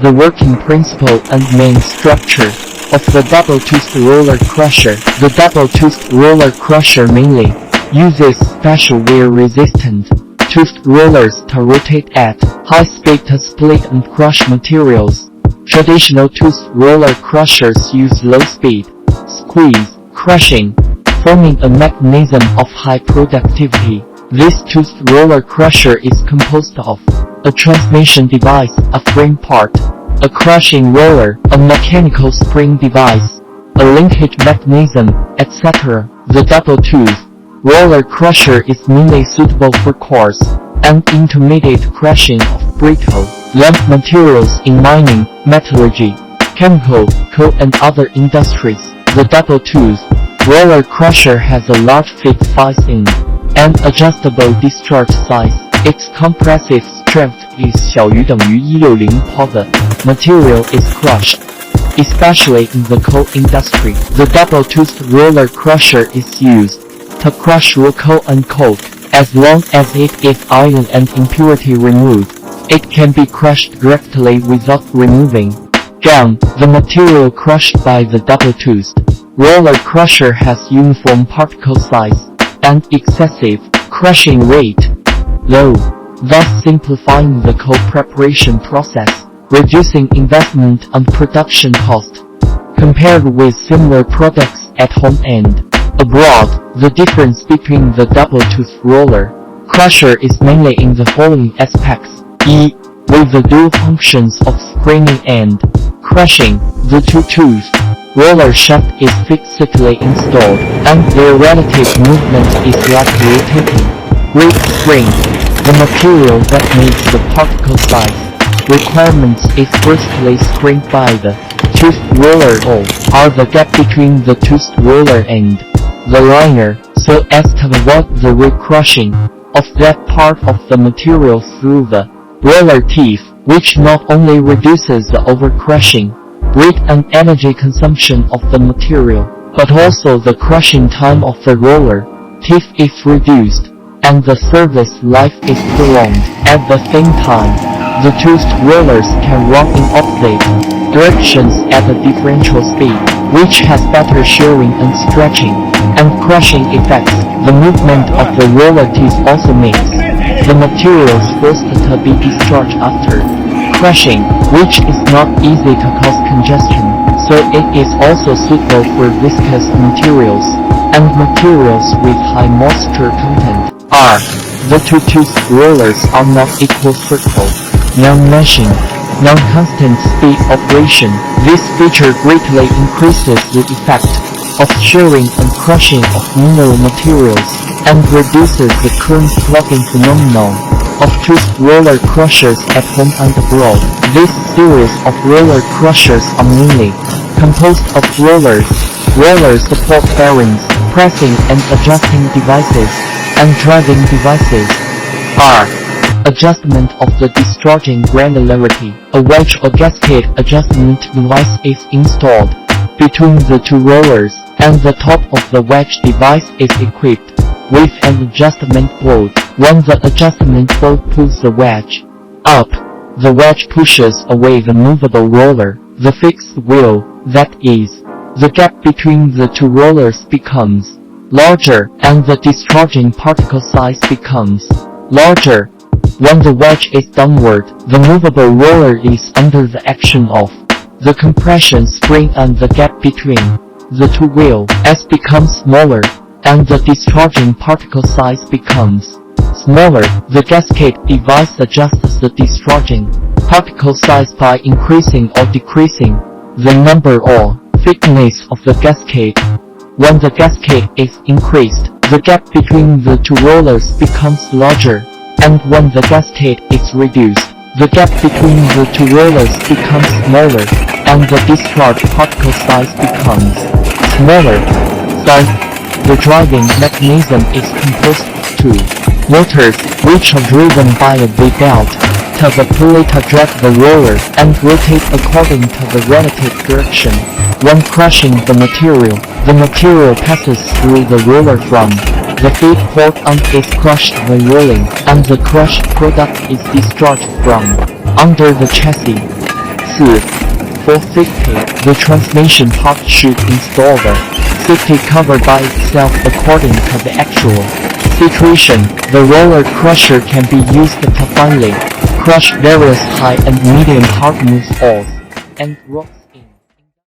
the working principle and main structure of the double-toothed roller crusher. The double-toothed roller crusher mainly uses special wear-resistant toothed rollers to rotate at high speed to split and crush materials. Traditional toothed roller crushers use low-speed squeeze crushing, forming a mechanism of high productivity. This toothed roller crusher is composed of a transmission device, a frame part, a crushing roller, a mechanical spring device, a linkage mechanism, etc. The double-toothed roller crusher is mainly suitable for coarse and intermediate crushing of brittle, lump materials in mining, metallurgy, chemical, coal and other industries. The double-toothed roller crusher has a large fit size and adjustable discharge size. Its compressive strength is 小于等于160 Pa. The material is crushed, especially in the coal industry. The double-toothed roller crusher is used to crush raw coal and coke. As long as it is iron and impurity removed, it can be crushed directly without removing gum. The material crushed by the double-toothed roller crusher has uniform particle size and excessive crushing rate, low, thus simplifying the coal preparation process, reducing investment and production cost. Compared with similar products at home and abroad, the difference between the double-toothed roller crusher is mainly in the following aspects. E. With the dual functions of screening and crushing, the two-toothed roller shaft is fixedly installed, and their relative movement is like rotating rate spring. The material that meets the particle size requirements is firstly screened by the toothed roller or are the gap between the toothed roller and the liner, so as to avoid the recrushing of that part of the material through the roller teeth, which not only reduces the overcrushing rate and energy consumption of the material, but also the crushing time of the roller teeth is reduced, and the service life is prolonged. At the same time, the toothed rollers can run in opposite directions at a differential speed, which has better shearing and stretching and crushing effects. The movement of the roller teeth also makes the materials forced to be discharged after crushing, which is not easy to cause congestion, so it is also suitable for viscous materials and materials with high moisture content. R. The two-toothed rollers are not equal circle, non-meshing, non-constant speed operation. This feature greatly increases the effect of shearing and crushing of mineral materials and reduces the current clogging phenomenon of toothed roller crushers at home and abroad. This series of roller crushers are mainly composed of rollers, roller support bearings, pressing and adjusting devices, and driving devices. R. Adjustment of the discharging granularity. A wedge or gasket adjustment device is installed between the two rollers, and the top of the wedge device is equipped with an adjustment bolt. When the adjustment bolt pulls the wedge up, the wedge pushes away the movable roller. The fixed wheel, that is, the gap between the two rollers becomes larger, and the discharging particle size becomes larger. When the wedge is downward, the movable roller is under the action of the compression spring, and the gap between the two wheels becomes smaller, and the discharging particle size becomes smaller. The gasket device adjusts the discharging particle size by increasing or decreasing the number or thickness of the gasket. When the gasket is increased, the gap between the two rollers becomes larger, and when the gasket is reduced, the gap between the two rollers becomes smaller, and the discharge particle size becomes smaller. Thus, the driving mechanism is composed of two motors, which are driven by a V-belt to the pulley to drag the roller and rotate according to the relative direction. When crushing the material passes through the roller from the feed port and is crushed when rolling, and the crushed product is discharged from under the chassis. 4. For safety, the transmission part should install the safety cover by itself according to the actual situation. The roller crusher can be used to finely crush various high and medium hardwood ores and rocks.